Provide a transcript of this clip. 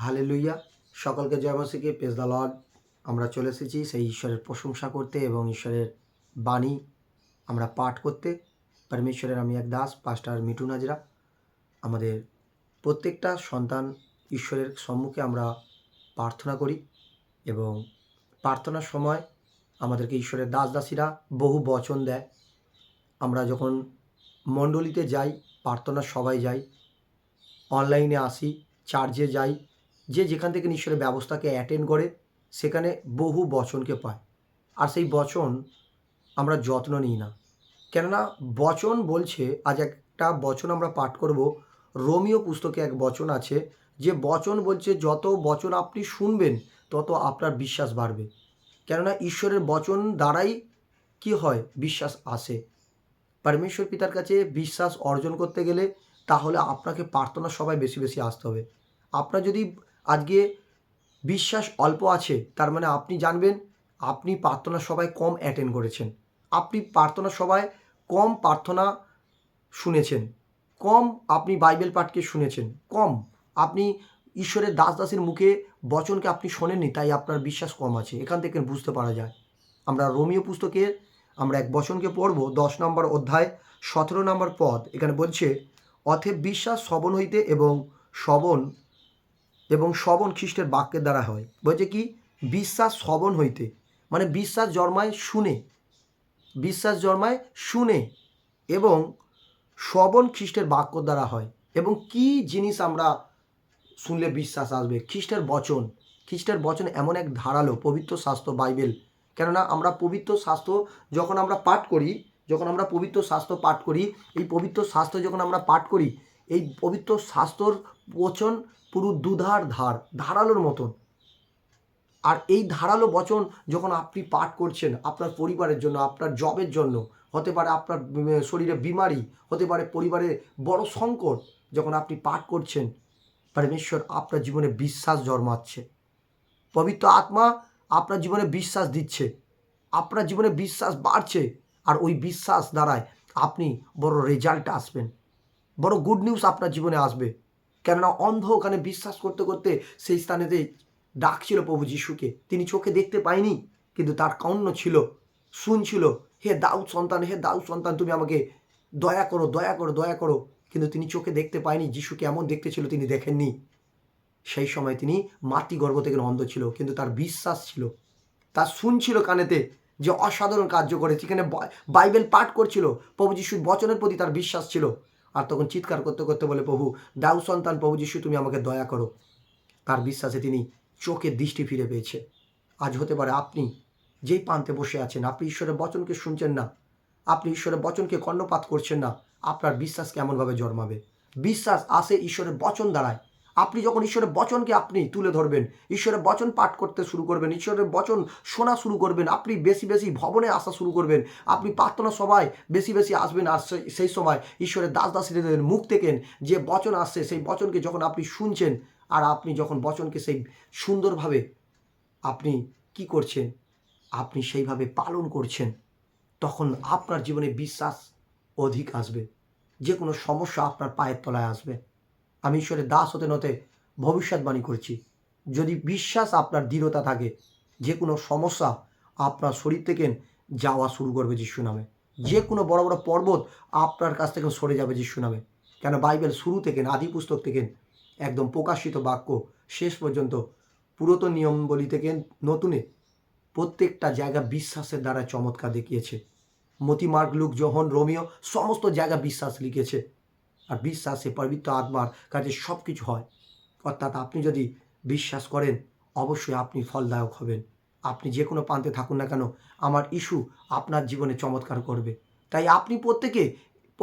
Hallelujah. সকলকে জয় মসিকে praise the Lord. আমরা চলে এসেছি সেই ঈশ্বরের প্রশংসা করতে এবং ঈশ্বরের বাণী আমরা পাঠ করতে। পরমেশ্বরের আমি এক দাস পাস্টার মিঠুন হাজরা। আমাদের প্রত্যেকটা সন্তান ঈশ্বরের সম্মুখে আমরা প্রার্থনা করি এবং প্রার্থনার সময় আমাদেরকে ঈশ্বরের দাস দাসীরা বহু বচন দেয়। আমরা যখন মণ্ডলীতে যাই, প্রার্থনার সবাই যাই, অনলাইনে আসি, চার্চে যাই, যে যেখান থেকে ঈশ্বরের ব্যবস্থাকে অ্যাটেন্ড করে সেখানে বহু বচনকে পায়। আর সেই বচন আমরা যত্ন নিই না, কেননা বচন বলছে, আজ একটা বচন আমরা পাঠ করব। রোমীয় পুস্তকে এক বচন আছে, যে বচন বলছে যত বচন আপনি শুনবেন তত আপনার বিশ্বাস বাড়বে। কেননা ঈশ্বরের বচন দ্বারাই কি হয়, বিশ্বাস আসে। পরমেশ্বর পিতার কাছে বিশ্বাস অর্জন করতে গেলে তাহলে আপনাকে প্রার্থনা সবাই বেশি বেশি আসতে হবে। আপনার যদি আজকে বিশ্বাস অল্প আছে, তার মানে আপনি জানবেন আপনি প্রার্থনা সভায় কম অ্যাটেন্ড করেছেন, আপনি প্রার্থনা সভায় কম প্রার্থনা শুনেছেন, কম আপনি বাইবেল পাঠকে শুনেছেন, কম আপনি ঈশ্বরের দাস দাসের মুখে বচনকে আপনি শোনেননি, তাই আপনার বিশ্বাস কম আছে। এখান থেকে বুঝতে পারা যায়। আমরা রোমীয় পুস্তকে আমরা এক বচনকে পড়ব, 10 নম্বর অধ্যায় 17 নম্বর পদ। এখানে বলছে, অতএব বিশ্বাস শ্রবণ হইতে এবং শ্রবণ খ্রিস্টের বাক্যের দ্বারা হয়। বলছে কি, বিশ্বাস শ্রবণ হইতে, মানে বিশ্বাস জন্মায় শুনে, বিশ্বাস জন্মায় শুনে, এবং শ্রবণ খ্রিস্টের বাক্য দ্বারা হয়। এবং কি জিনিস আমরা শুনলে বিশ্বাস আসবে? খ্রিস্টের বচন। খ্রিস্টের বচন এমন এক ধারালো পবিত্র শাস্ত্র বাইবেল। কেননা আমরা পবিত্র শাস্ত্র যখন আমরা পাঠ করি, এই পবিত্র শাস্ত্র যখন আমরা পাঠ করি, এই পবিত্র শাস্ত্রর বচন পুরো ধারালোর মতন। আর এই ধারালো বচন যখন আপনি পাঠ করছেন আপনার পরিবারের জন্য, আপনার জবের জন্য, হতে পারে আপনার শরীরে বিমারি, হতে পারে পরিবারে বড় সংকট, যখন আপনি পাঠ করছেন, পরমেশ্বর আপনার জীবনে বিশ্বাস জন্মাচ্ছে, পবিত্র আত্মা আপনার জীবনে বিশ্বাস দিচ্ছে, আপনার জীবনে বিশ্বাস বাড়ছে। আর ওই বিশ্বাস দ্বারায় আপনি বড় রেজাল্ট আসবেন, বড় গুড নিউজ আপনার জীবনে আসবে। কেননা অন্ধ ওখানে বিশ্বাস করতে করতে সেই স্থানেতে ডাকছিল প্রভু যিশুকে। তিনি চোখে দেখতে পায়নি, কিন্তু তার কান্য ছিল, শুনছিল, হে দাউদ সন্তান, হে দাউদ সন্তান, তুমি আমাকে দয়া করো, দয়া করো, দয়া করো। কিন্তু তিনি চোখে দেখতে পায়নি, যিশুকে এমন দেখতে ছিল তিনি দেখেননি। সেই সময় তিনি মাতৃগর্ভ থেকে অন্ধ ছিল, কিন্তু তার বিশ্বাস ছিল, তার শুনছিল কানেতে যে অসাধারণ কার্য করেছে। এখানে বাইবেল পাঠ করছিল, প্রভু যিশুর বচনের প্রতি তার বিশ্বাস ছিল। আর তখন চিৎকার করতে করতে বলে, প্রভু দাউদ সন্তান, প্রভু যিশু তুমি আমাকে দয়া করো। তার বিশ্বাসে তিনি চোখের দৃষ্টি ফিরে পেয়েছে। আজ হতে পারে আপনি যেই প্রান্তে বসে আছেন, আপনি ঈশ্বরের বচনকে শুনছেন না, আপনি ঈশ্বরের বচনকে কর্ণপাত করছেন না, আপনার বিশ্বাস কেমনভাবে জন্মাবে? বিশ্বাস আসে ঈশ্বরের বচন দ্বারায়। আপনি যখন ঈশ্বরের বচনকে আপনি তুলে ধরবেন, ঈশ্বরের বচন পাঠ করতে শুরু করবেন, ঈশ্বরের বচন শোনা শুরু করবেন, আপনি বেশি বেশি ভবনে আসা শুরু করবেন, আপনি প্রার্থনা সভায় বেশি বেশি আসবেন। আর সেই সময় ঈশ্বরের দাস দাসীদের মুখ থেকে যে বচন আসছে, সেই বচনকে যখন আপনি শুনছেন, আর আপনি যখন বচনকে সেই সুন্দরভাবে আপনি কি করছেন, আপনি সেইভাবে পালন করছেন, তখন আপনার জীবনে বিশ্বাস অধিক আসবে। যে কোনো সমস্যা আপনার পায়ের তলায় আসবে। আমি ঈশ্বরের দাস হতে নতে ভবিষ্যৎবাণী করছি, যদি বিশ্বাস আপনার দৃঢ়তা থাকে, যে কোনো সমস্যা আপনার শরীর থেকে যাওয়া শুরু করবে যিশু নামে। যে কোনো বড় বড় পর্বত আপনার কাছ থেকে সরে যাবে যিশু নামে। কেন বাইবেল শুরু থেকে, আদি পুস্তক থেকে একদম প্রকাশিত বাক্য শেষ পর্যন্ত, পুরাতন নিয়মবলী থেকে নতুনে, প্রত্যেকটা জায়গা বিশ্বাসের দ্বারা চমৎকার দেখিয়েছে। মতি, মার্ক, লুক, যোহন, রোমিও সমস্ত জায়গা বিশ্বাস লিখেছে। আর বিশ্বাসে পবিত্র আত্মার কাছে সব কিছু হয়। অর্থাৎ আপনি যদি বিশ্বাস করেন, অবশ্যই আপনি ফলদায়ক হবেন। আপনি যে কোনো প্রান্তে থাকুন না কেন, আমার ইস্যু আপনার জীবনে চমৎকার করবে। তাই আপনি প্রত্যেকে